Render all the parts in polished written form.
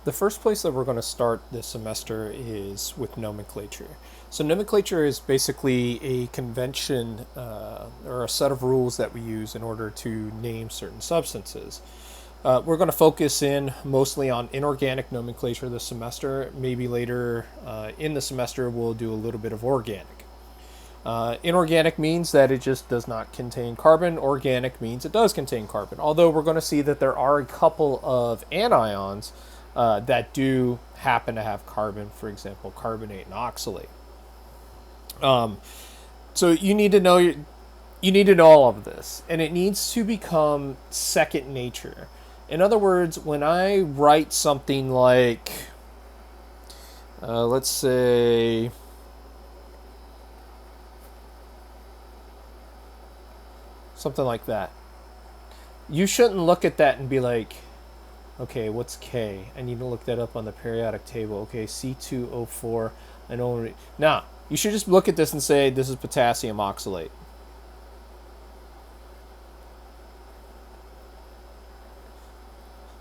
The first place that we're going to start this semester is with nomenclature. So nomenclature is basically a convention or a set of rules that we use in order to name certain substances. We're going to focus in mostly on inorganic nomenclature this semester. Maybe later in the semester we'll do a little bit of organic. Inorganic means that it just does not contain carbon. Organic means it does contain carbon. Although we're going to see that there are a couple of anions that do happen to have carbon, for example, carbonate and oxalate. So you need to know all of this, and it needs to become second nature. In other words, when I write something like, let's say, something like that, you shouldn't look at that and be like, okay, what's K? I need to look that up on the periodic table. Okay, C2O4. I know. Nah, you should just look at this and say, this is potassium oxalate.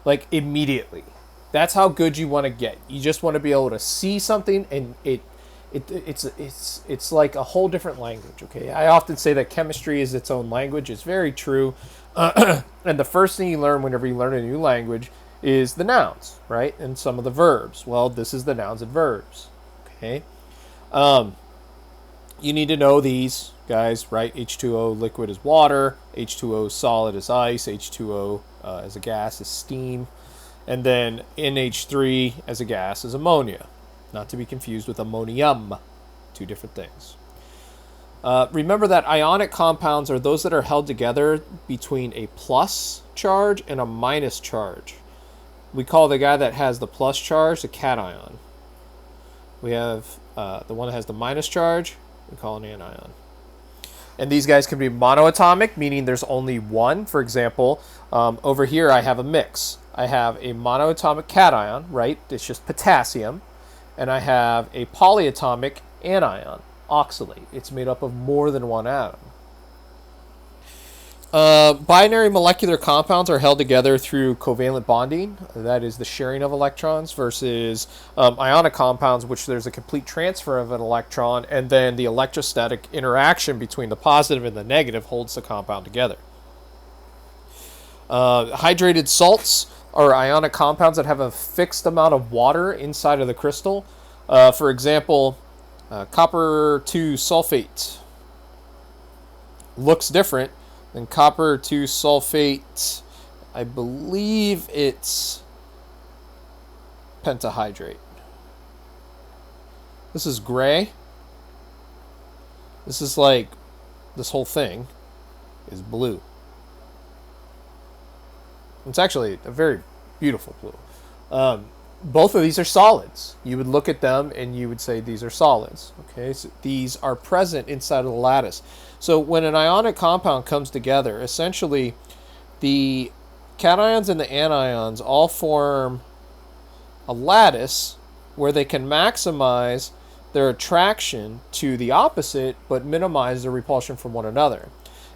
Like, immediately. That's how good you want to get. You just want to be able to see something, and it's like a whole different language, okay? I often say that chemistry is its own language. It's very true. And the first thing you learn whenever you learn a new language is the nouns, right? And some of the verbs. Well, this is the nouns and verbs, okay? You need to know these guys, right? H2O liquid is water, H2O solid is ice, H2O as a gas is steam, and then NH3 as a gas is ammonia. Not to be confused with ammonium. Two different things. Remember that ionic compounds are those that are held together between a plus charge and a minus charge. We call the guy that has the plus charge the cation. We have the one that has the minus charge, we call an anion. And these guys can be monoatomic, meaning there's only one. For example, over here I have a mix. I have a monoatomic cation, right? It's just potassium. And I have a polyatomic anion, oxalate. It's made up of more than one atom. Binary molecular compounds are held together through covalent bonding. That is the sharing of electrons, versus ionic compounds, which there's a complete transfer of an electron, and then the electrostatic interaction between the positive and the negative holds the compound together. Hydrated salts are ionic compounds that have a fixed amount of water inside of the crystal. For example, copper 2 sulfate looks different than copper 2 sulfate. I believe it's pentahydrate. This is gray. This is like, this whole thing is blue. It's actually a very beautiful blue. Both of these are solids. You would look at them and you would say these are solids. Okay, so these are present inside of the lattice. So when an ionic compound comes together, essentially the cations and the anions all form a lattice where they can maximize their attraction to the opposite but minimize the repulsion from one another.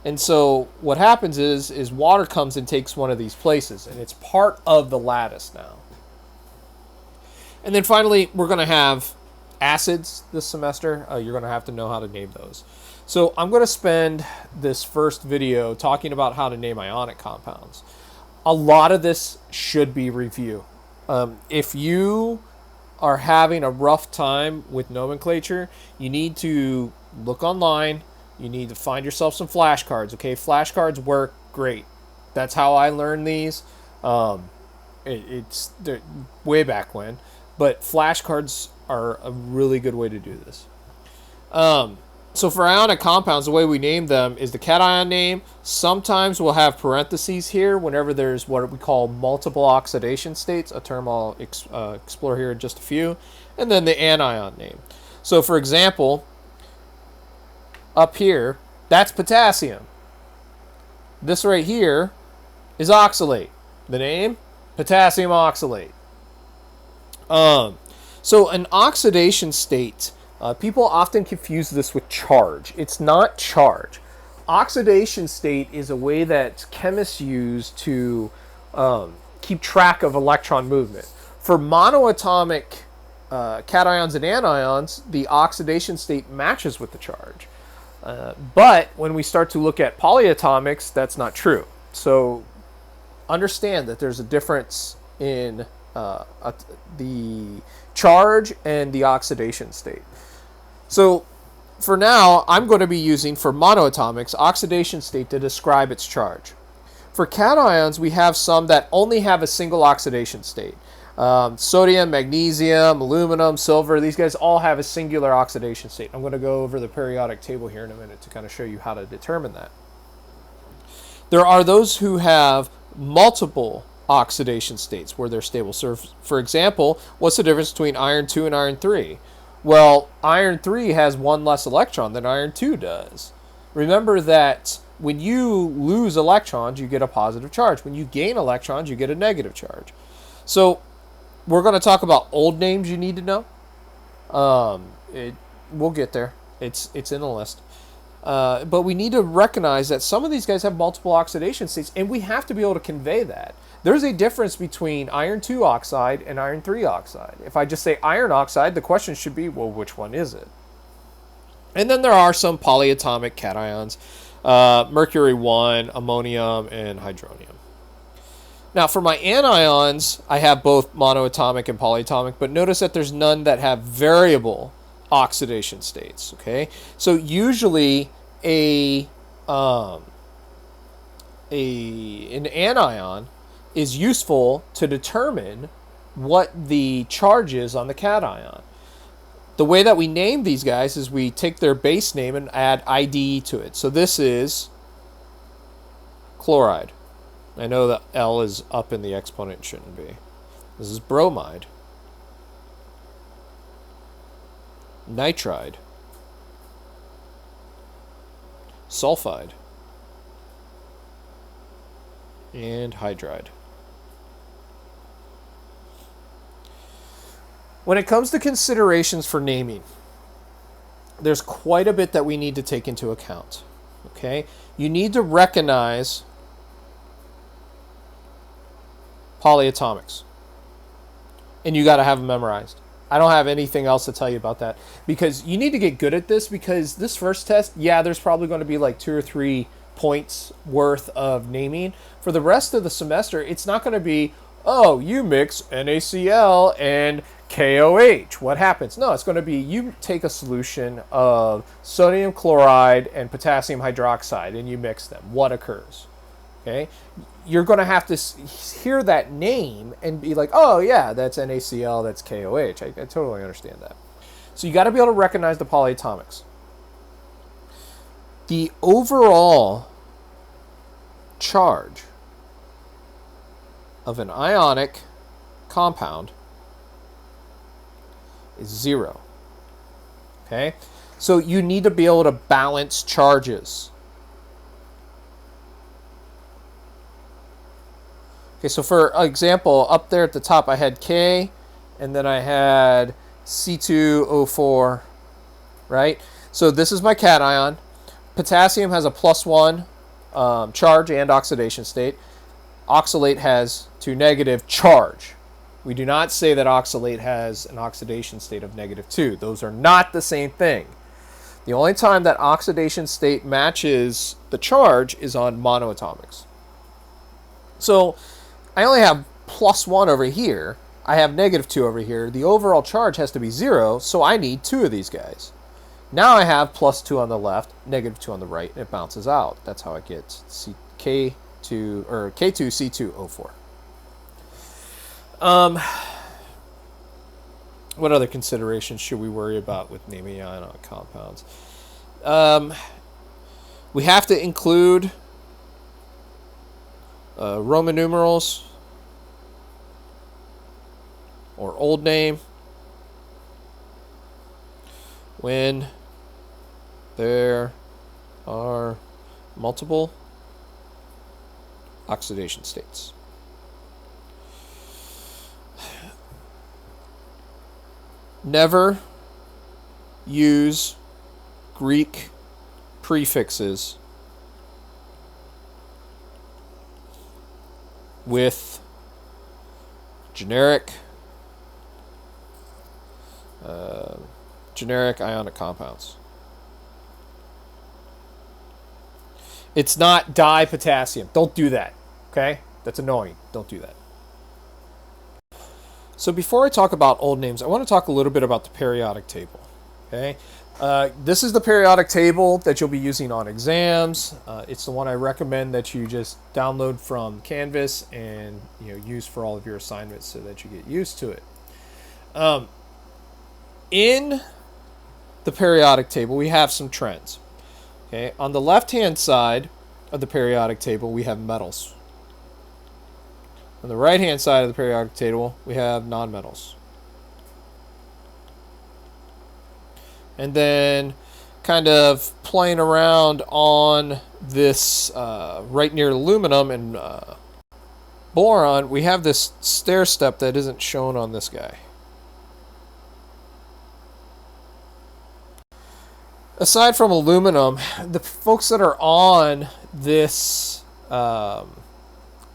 And so what happens is water comes and takes one of these places, and it's part of the lattice now. And then finally, we're going to have acids this semester. You're going to have to know how to name those. So I'm going to spend this first video talking about how to name ionic compounds. A lot of this should be review. If you are having a rough time with nomenclature, you need to look online. You need to find yourself some flashcards. Okay, flashcards work great. That's how I learned these. It's way back when. But flashcards are a really good way to do this. So for ionic compounds, the way we name them is the cation name. Sometimes we'll have parentheses here whenever there's what we call multiple oxidation states, a term I'll explore here in just a few. And then the anion name. So for example, up here, that's potassium. This right here is oxalate. The name, potassium oxalate. So an oxidation state, people often confuse this with charge. It's not charge. Oxidation state is a way that chemists use to keep track of electron movement. For monoatomic cations and anions, the oxidation state matches with the charge. But when we start to look at polyatomics, that's not true. So understand that there's a difference in the charge and the oxidation state. So for now, I'm going to be using, for monoatomics, oxidation state to describe its charge. For cations, we have some that only have a single oxidation state. Sodium, magnesium, aluminum, silver, these guys all have a singular oxidation state. I'm going to go over the periodic table here in a minute to kind of show you how to determine that. There are those who have multiple oxidation states where they're stable. So, for example, what's the difference between iron 2 and iron 3? Well, iron 3 has one less electron than iron 2 does. Remember that when you lose electrons, you get a positive charge. When you gain electrons, you get a negative charge. So we're going to talk about old names you need to know. We'll get there. It's in the list. But we need to recognize that some of these guys have multiple oxidation states, and we have to be able to convey that. There's a difference between iron 2 oxide and iron 3 oxide. If I just say iron oxide, the question should be, well, which one is it? And then there are some polyatomic cations, mercury 1, ammonium, and hydronium. Now, for my anions, I have both monoatomic and polyatomic, but notice that there's none that have variable oxidation states. Okay, so usually an anion is useful to determine what the charge is on the cation. The way that we name these guys is we take their base name and add ID to it. So this is chloride. I know that L is up in the exponent, shouldn't be. This is bromide. Nitride. Sulfide. And hydride. When it comes to considerations for naming, there's quite a bit that we need to take into account. Okay? You need to recognize polyatomics. And you got to have them memorized. I don't have anything else to tell you about that, because you need to get good at this, because this first test, yeah, there's probably going to be like 2 or 3 points worth of naming. For the rest of the semester, it's not going to be, oh, you mix NaCl and KOH. What happens? No, it's going to be you take a solution of sodium chloride and potassium hydroxide and you mix them. What occurs? Okay? You're going to have to hear that name and be like, oh, yeah, that's NaCl, that's KOH. I totally understand that. So you got to be able to recognize the polyatomics. The overall charge of an ionic compound is 0. Okay? So you need to be able to balance charges. Okay, so for example, up there at the top I had K, and then I had C2O4, right? So this is my cation. Potassium has a +1 charge and oxidation state. Oxalate has 2 negative charge. We do not say that oxalate has an oxidation state of -2. Those are not the same thing. The only time that oxidation state matches the charge is on monoatomics. So I only have +1 over here. I have -2 over here. The overall charge has to be 0, so I need 2 of these guys. Now I have +2 on the left, -2 on the right, and it bounces out. That's how I get K2C2O4. What other considerations should we worry about with naming ionic compounds? We have to include Roman numerals or old name when there are multiple oxidation states. Never use Greek prefixes with generic generic ionic compounds. It's not dipotassium. Don't do that. Okay? That's annoying. Don't do that. So before I talk about old names, I want to talk a little bit about the periodic table. Okay? This is the periodic table that you'll be using on exams. It's the one I recommend that you just download from Canvas and use for all of your assignments so that you get used to it. In the periodic table, we have some trends. Okay, on the left-hand side of the periodic table, we have metals. On the right-hand side of the periodic table, we have nonmetals. And then kind of playing around on this right near aluminum and boron, we have this stair step that isn't shown on this guy. Aside from aluminum, the folks that are on this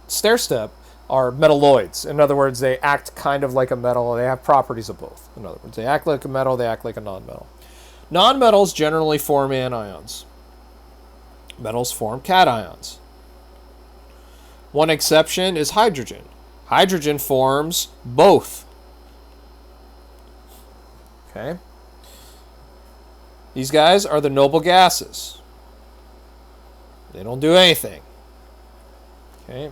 stair step are metalloids. In other words, they act kind of like a metal. They have properties of both. In other words, they act like a metal, they act like a nonmetal. Nonmetals generally form anions. Metals form cations. One exception is hydrogen. Hydrogen forms both. Okay? These guys are the noble gases. They don't do anything. Okay?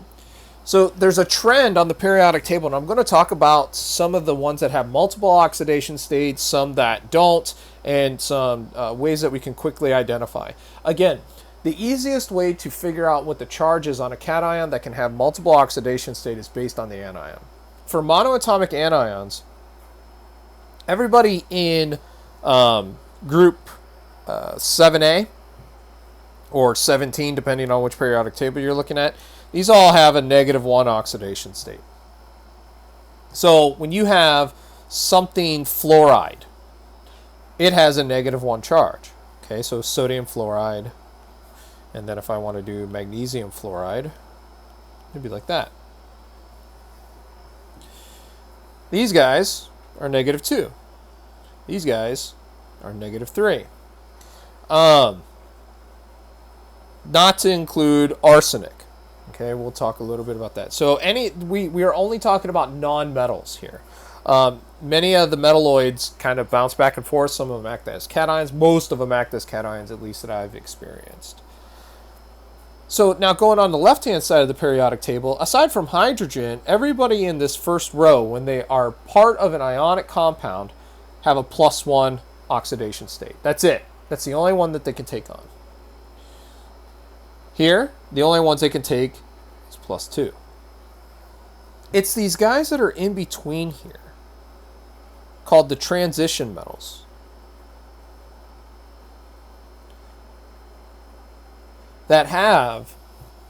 So there's a trend on the periodic table, and I'm going to talk about some of the ones that have multiple oxidation states, some that don't, and some ways that we can quickly identify. Again, the easiest way to figure out what the charge is on a cation that can have multiple oxidation state is based on the anion. For monoatomic anions, everybody in group 7A or 17, depending on which periodic table you're looking at, these all have a -1 oxidation state. So when you have something fluoride, it has a -1 charge. Okay, so sodium fluoride, and then if I want to do magnesium fluoride, it'd be like that. These guys are -2. These guys are -3. Not to include arsenic. Okay, we'll talk a little bit about that. So we are only talking about non-metals here. Many of the metalloids kind of bounce back and forth. Some of them act as cations. Most of them act as cations, at least that I've experienced. So now going on the left-hand side of the periodic table, aside from hydrogen, everybody in this first row, when they are part of an ionic compound, have a +1 oxidation state. That's it. That's the only one that they can take on. Here, the only ones they can take is +2. It's these guys that are in between here, called the transition metals, that have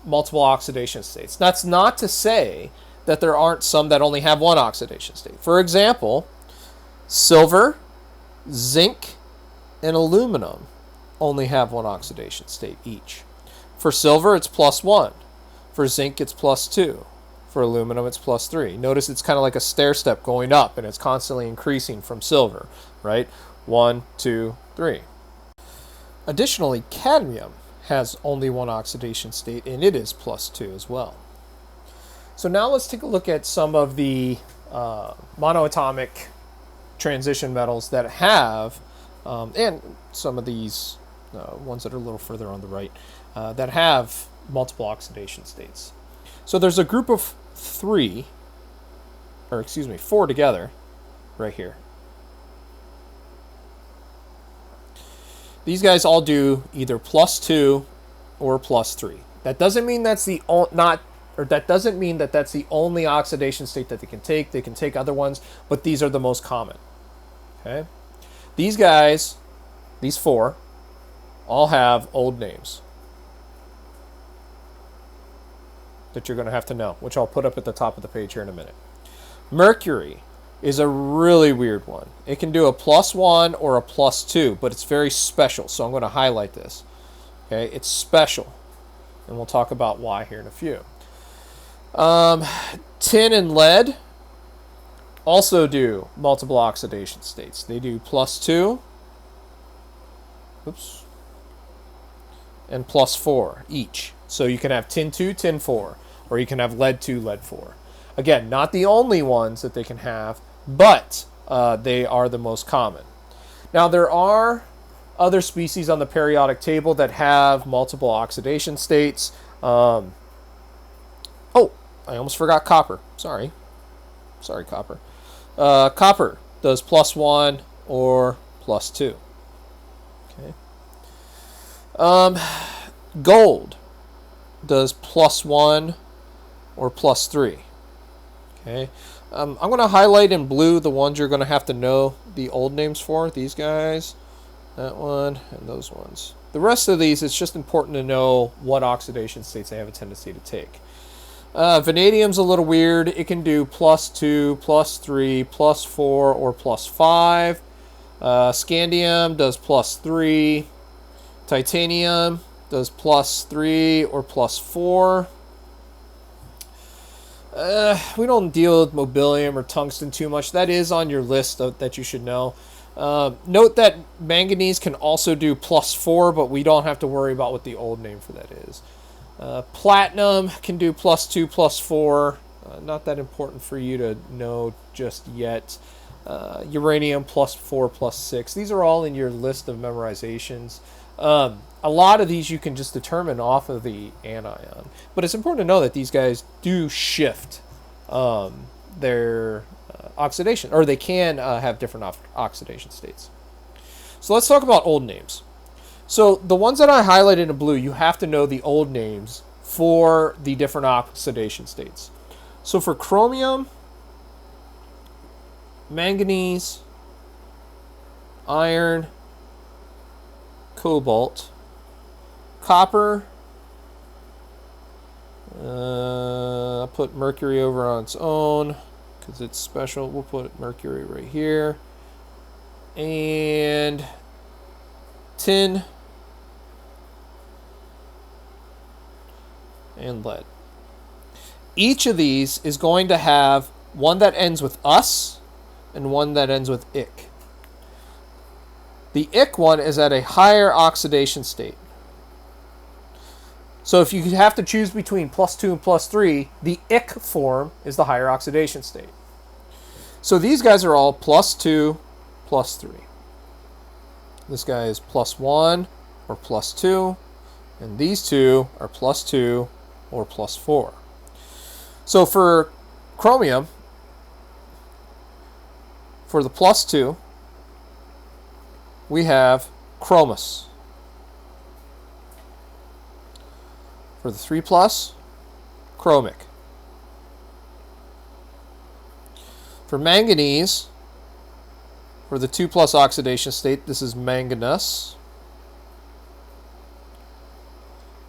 multiple oxidation states. That's not to say that there aren't some that only have one oxidation state. For example, silver, zinc, and aluminum only have one oxidation state each. For silver, it's +1. For zinc, it's +2. For aluminum, it's +3. Notice it's kind of like a stair step going up, and it's constantly increasing from silver, right? 1, 2, 3. Additionally, cadmium has only one oxidation state, and it is +2 as well. So now let's take a look at some of the monoatomic transition metals that have, and some of these ones that are a little further on the right, that have multiple oxidation states. So there's a group of 4 together right here. These guys all do either +2 or +3. That doesn't mean that's that doesn't mean that that's the only oxidation state that they can take. They can take other ones, but these are the most common. Okay? These guys, these 4, all have old names that you're going to have to know, which I'll put up at the top of the page here in a minute. Mercury is a really weird one. It can do a +1 or a +2, but it's very special, so I'm going to highlight this. Okay, it's special, and we'll talk about why here in a few. Tin and lead also do multiple oxidation states. They do +2 oops, and +4 each. So you can have tin 2, tin 4, or you can have lead 2, lead 4. Again, not the only ones that they can have, but they are the most common. Now, there are other species on the periodic table that have multiple oxidation states. Oh, I almost forgot copper. Sorry, copper. Copper does +1 or +2. Okay. Gold does +1 or +3. Okay. I'm going to highlight in blue the ones you're going to have to know the old names for. These guys, that one, and those ones. The rest of these, it's just important to know what oxidation states they have a tendency to take. Vanadium's a little weird. It can do +2, +3, +4, or +5. Scandium does +3. Titanium does +3 or +4. We don't deal with mobilium or tungsten too much. That is on your list that you should know. Note that manganese can also do +4, but we don't have to worry about what the old name for that is. Platinum can do +2, +4. Not that important for you to know just yet. Uranium +4, +6. These are all in your list of memorizations. A lot of these you can just determine off of the anion. But it's important to know that these guys do shift their oxidation, or they can have different oxidation states. So let's talk about old names. So the ones that I highlighted in blue, you have to know the old names for the different oxidation states. So for chromium, manganese, iron, cobalt, copper, I'll put mercury over on its own because it's special. We'll put mercury right here. And tin and lead. Each of these is going to have one that ends with us and one that ends with ic. The ic one is at a higher oxidation state. So if you have to choose between +2 and +3, the ic form is the higher oxidation state. So these guys are all +2, +3. This guy is +1 or +2, and these two are +2 or +4. So for chromium, for the +2, we have chromos. For the 3+, chromic. For manganese, for the 2+ oxidation state, this is manganous.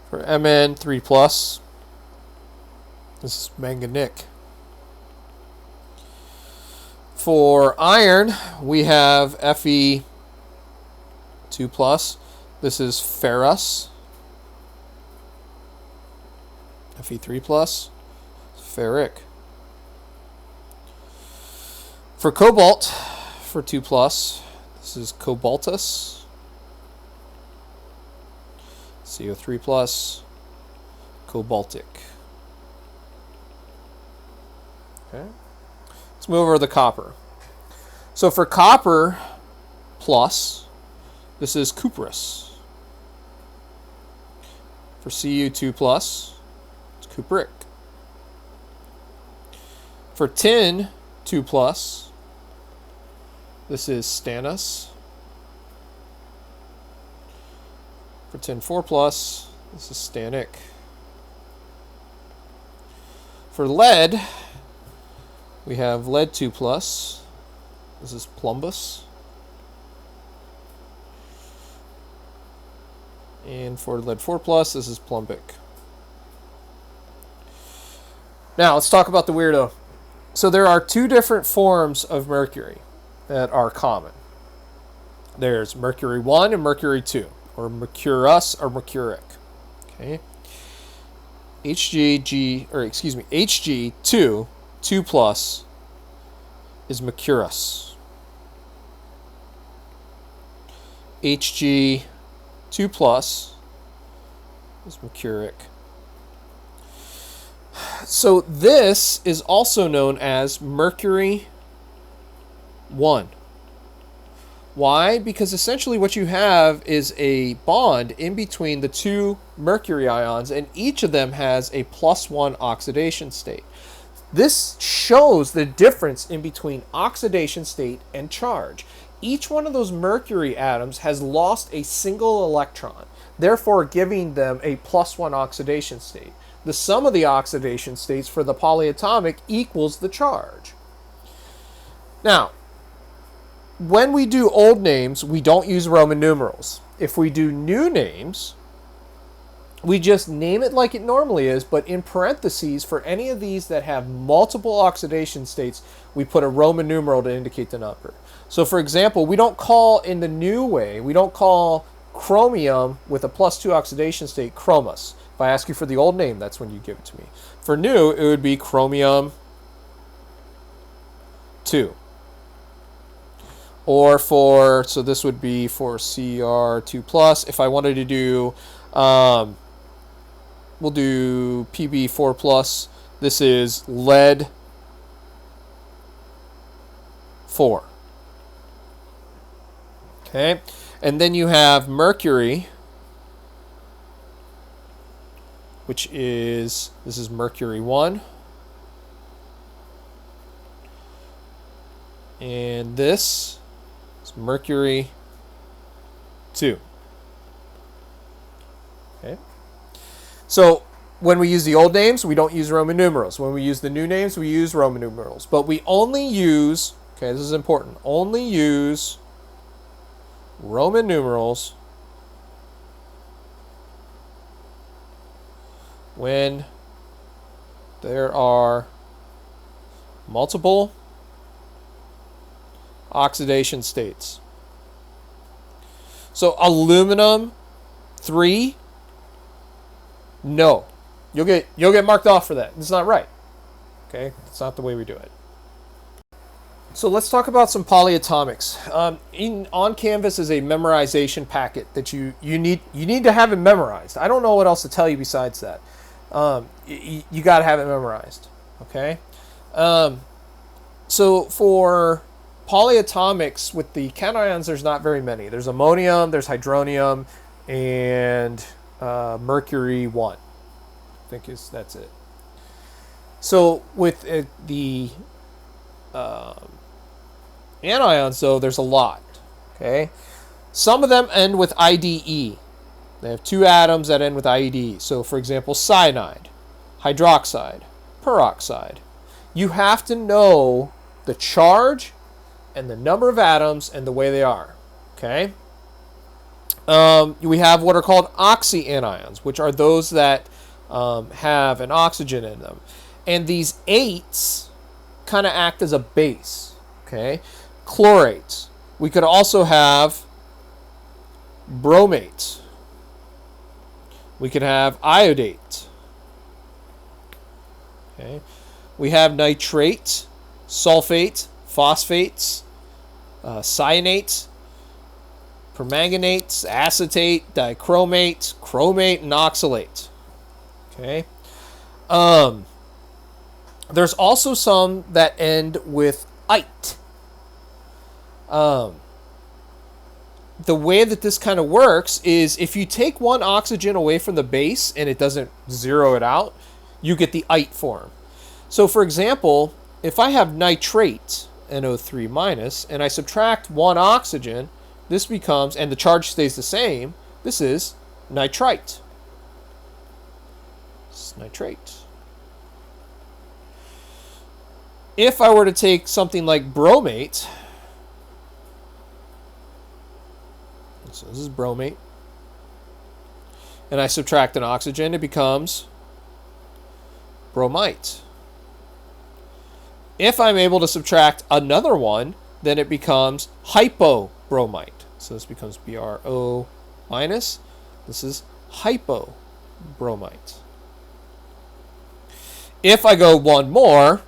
For Mn 3+, this is manganic. For iron, we have Fe 2+. This is ferrous. Fe3+, ferric. For cobalt, for 2+, this is cobaltous. CO3+, cobaltic. Okay. Let's move over to the copper. So for copper plus, this is cuprous. For Cu2+, it's cupric. For tin 2+, this is stannous. For tin 4+, this is stannic. For lead, we have lead 2+. This is plumbous. And for lead 4+, this is plumbic. Now, let's talk about the weirdo. So there are two different forms of mercury that are common. There's mercury 1 and mercury 2, or mercurous or mercuric. Okay. Hg2, 2+, is mercurous. Hg 2 plus is mercuric. So this is also known as mercury 1. Why? Because essentially what you have is a bond in between the two mercury ions, and each of them has a +1 oxidation state. This shows the difference in between oxidation state and charge. Each one of those mercury atoms has lost a single electron, therefore giving them a +1 oxidation state. The sum of the oxidation states for the polyatomic equals the charge. Now, when we do old names, we don't use Roman numerals. If we do new names, we just name it like it normally is, but in parentheses, for any of these that have multiple oxidation states, we put a Roman numeral to indicate the number. So for example, we don't call, in the new way, we don't call chromium with a +2 oxidation state chromos. If I ask you for the old name, that's when you give it to me. For new, it would be chromium 2. Or for, so this would be for Cr2 plus. If I wanted to do, we'll do Pb4 plus. This is lead 4. Okay, and then you have mercury, which is, this is mercury 1. And this is mercury 2. Okay. So when we use the old names, we don't use Roman numerals. When we use the new names, we use Roman numerals. But we only use, okay, this is important, only use Roman numerals when there are multiple oxidation states. So aluminum 3, no. You'll get marked off for that. It's not right. Okay? It's not the way we do it. So let's talk about some polyatomics. On Canvas is a memorization packet that you need to have it memorized. I don't know what else to tell you besides that. You got to have it memorized. Okay? So for polyatomics with the cations, there's not very many. There's ammonium, there's hydronium, and mercury 1. I think that's it. So with the anions, though, there's a lot. Okay, some of them end with IDE. They have 2 atoms that end with IDE. So, for example, cyanide, hydroxide, peroxide. You have to know the charge and the number of atoms and the way they are. Okay. We have what are called oxyanions, which are those that have an oxygen in them, and these 8s kind of act as a base. Okay. Chlorates. We could also have bromates. We could have iodate. Okay. We have nitrate, sulfate, phosphates, cyanates, permanganates, acetate, dichromate, chromate, and oxalate. Okay. There's also some that end with ite. The way that this kind of works is if you take one oxygen away from the base and it doesn't zero it out, you get the ite form. So for example, if I have nitrate, NO3 minus, and I subtract one oxygen, this becomes, and the charge stays the same, this is nitrite. It's nitrate. If I were to take something like bromate, so this is bromate, and I subtract an oxygen, it becomes bromite. If I'm able to subtract another one, then it becomes hypobromite. So this becomes BRO minus. This is hypobromite. If I go one more,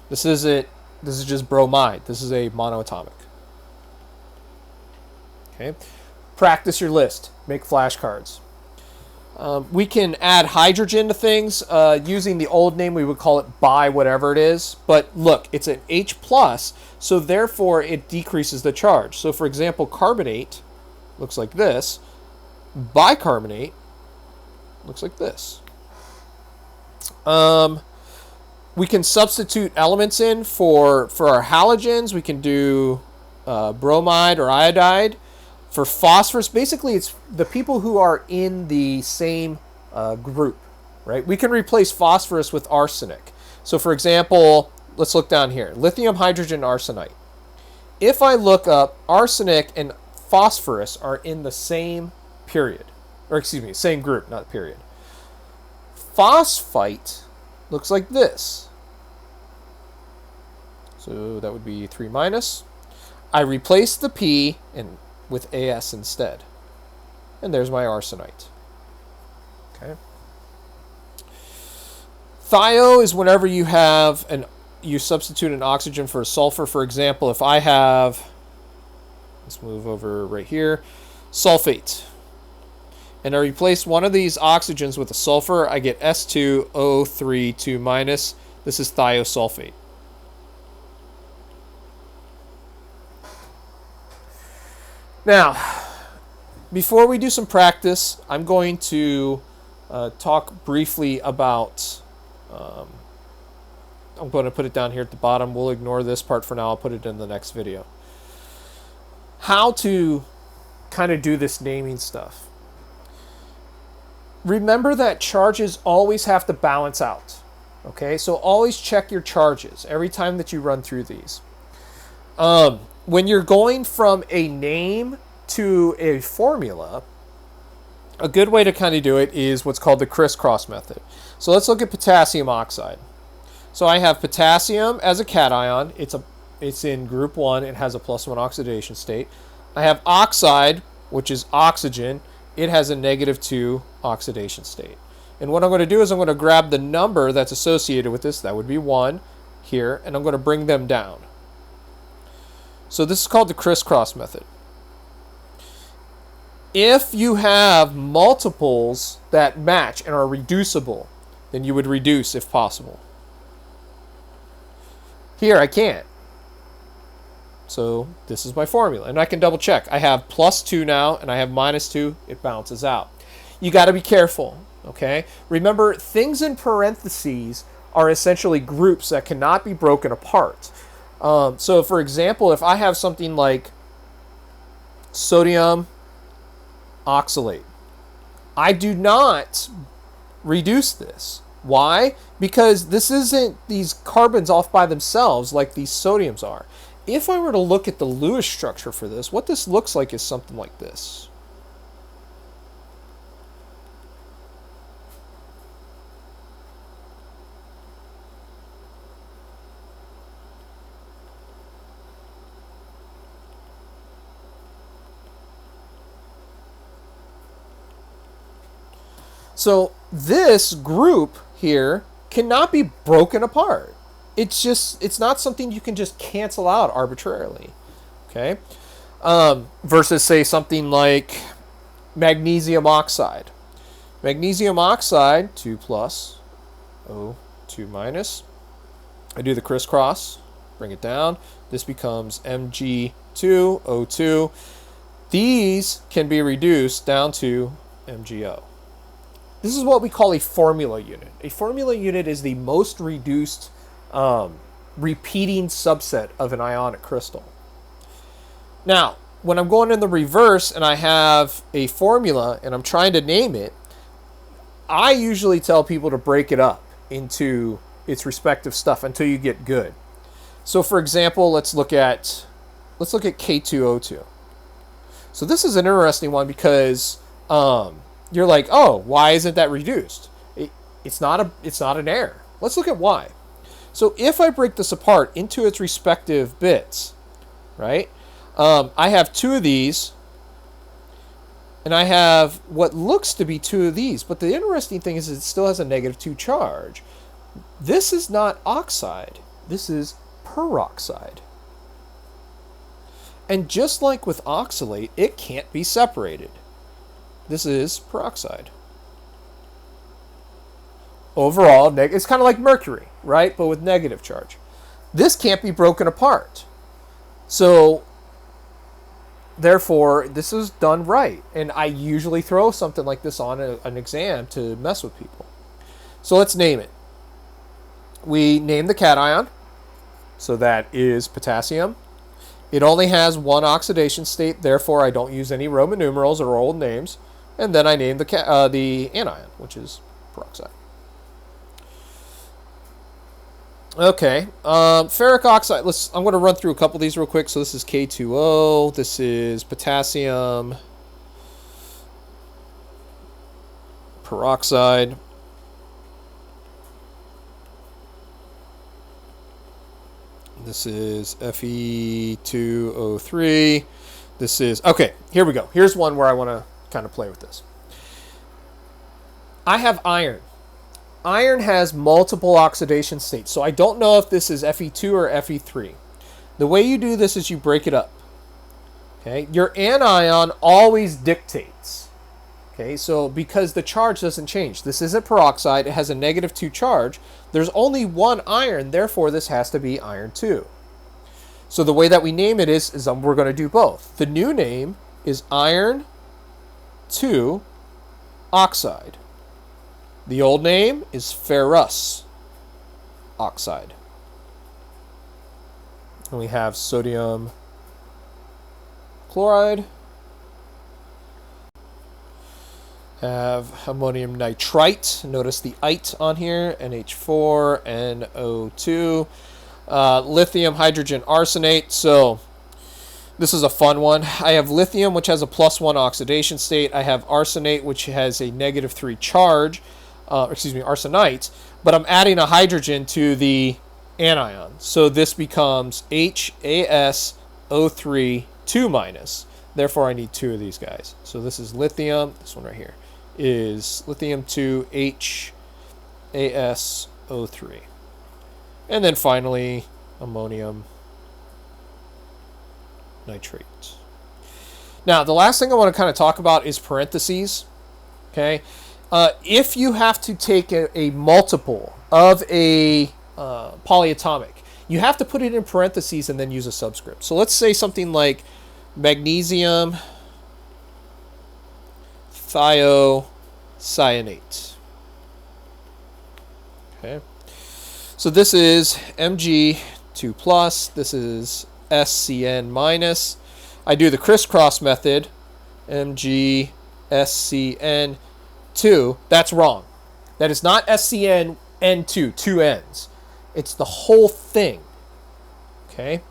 this is it. This is just bromide. This is a monoatomic. Okay. Practice your list. Make flashcards. We can add hydrogen to things. Using the old name, we would call it bi whatever it is. But look, it's an H+, so therefore it decreases the charge. So for example, carbonate looks like this. Bicarbonate looks like this. We can substitute elements in for our halogens. We can do bromide or iodide. For phosphorus, basically it's the people who are in the same group, right? We can replace phosphorus with arsenic. So for example, let's look down here. Lithium, hydrogen, arsenite. If I look up, arsenic and phosphorus are in the same period. Or excuse me, same group, not period. Phosphite looks like this. So that would be 3 minus. I replace the P and with AS instead. And there's my arsenite. Okay. Thio is whenever you substitute an oxygen for a sulfur. For example, if I have, let's move over right here, sulfate. And I replace one of these oxygens with a sulfur, I get S2O3 2 minus. This is thiosulfate. Now, before we do some practice, I'm going to talk briefly about, I'm going to put it down here at the bottom. We'll ignore this part for now. I'll put it in the next video. How to kind of do this naming stuff. Remember that charges always have to balance out. Okay, so always check your charges every time that you run through these. When you're going from a name to a formula, a good way to kind of do it is what's called the crisscross method. So let's look at potassium oxide. So I have potassium as a cation. It's in group 1. It has a +1 oxidation state. I have oxide, which is oxygen. It has a -2 oxidation state. And what I'm going to do is I'm going to grab the number that's associated with this. That would be 1 here. And I'm going to bring them down. So this is called the crisscross method. If you have multiples that match and are reducible, then you would reduce if possible. Here I can't. So this is my formula. And I can double check. I have +2 now and I have -2. It balances out. You got to be careful. Okay? Remember, things in parentheses are essentially groups that cannot be broken apart. So for example, if I have something like sodium oxalate, I do not reduce this. Why? Because this isn't these carbons off by themselves like these sodiums are. If I were to look at the Lewis structure for this, what this looks like is something like this. So this group here cannot be broken apart. It's not something you can just cancel out arbitrarily. Okay? Versus say something like magnesium oxide. Magnesium oxide, 2 plus, O2 minus. I do the crisscross, bring it down. This becomes Mg2O2. These can be reduced down to MgO. This is what we call a formula unit. A formula unit is the most reduced repeating subset of an ionic crystal. Now, when I'm going in the reverse and I have a formula and I'm trying to name it, I usually tell people to break it up into its respective stuff until you get good. So for example, let's look at K2O2. So this is an interesting one because you're like, oh, why isn't that reduced? It's not an error. Let's look at why. So if I break this apart into its respective bits, right? I have 2 of these, and I have what looks to be 2 of these. But the interesting thing is it still has a -2 charge. This is not oxide. This is peroxide. And just like with oxalate, it can't be separated. This is peroxide. Overall, it's kind of like mercury, right? But with negative charge. This can't be broken apart. So, therefore, this is done right. And I usually throw something like this on an exam to mess with people. So let's name it. We name the cation. So that is potassium. It only has one oxidation state, therefore I don't use any Roman numerals or old names. And then I name the anion, which is peroxide. Okay, ferric oxide. I'm going to run through a couple of these real quick. So this is K2O. This is potassium peroxide. This is Fe2O3. This is, okay, here we go. Here's one where I want to kind of play with this. I have iron. Iron has multiple oxidation states, so I don't know if this is Fe2 or Fe3. The way you do this is you break it up. Okay, your anion always dictates. Okay, so because the charge doesn't change. This isn't peroxide, it has a -2 charge. There's only one iron, therefore this has to be iron 2. So the way that we name it is we're going to do both. The new name is iron 2 oxide. The old name is ferrous oxide. And we have sodium chloride. Have ammonium nitrite. Notice the ite on here. NH4, NO2. Lithium hydrogen arsenate. So this is a fun one. I have lithium, which has a +1 oxidation state. I have arsenate, which has a -3 charge. Arsenite. But I'm adding a hydrogen to the anion. So this becomes HAsO3 2-. Therefore, I need 2 of these guys. So this is lithium. This one right here is lithium 2 HAsO3. And then finally, ammonium nitrate. Now, the last thing I want to kind of talk about is parentheses. Okay. If you have to take a multiple of a polyatomic, you have to put it in parentheses and then use a subscript. So let's say something like magnesium thiocyanate. Okay. So this is Mg2+, this is SCN-. I do the crisscross method, MgSCN2. That's wrong. That is not SCN-N2, 2 N's. It's the whole thing. Okay?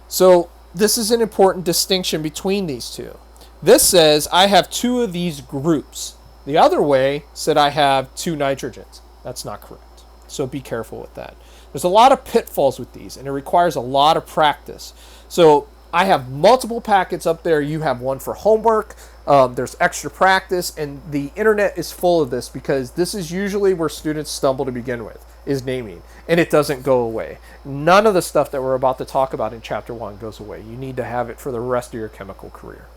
So this is an important distinction between these two. This says I have 2 of these groups. The other way said I have 2 nitrogens. That's not correct. So be careful with that. There's a lot of pitfalls with these, and it requires a lot of practice. So I have multiple packets up there. You have one for homework. There's extra practice, and the internet is full of this because this is usually where students stumble to begin with, is naming, and it doesn't go away. None of the stuff that we're about to talk about in Chapter 1 goes away. You need to have it for the rest of your chemical career.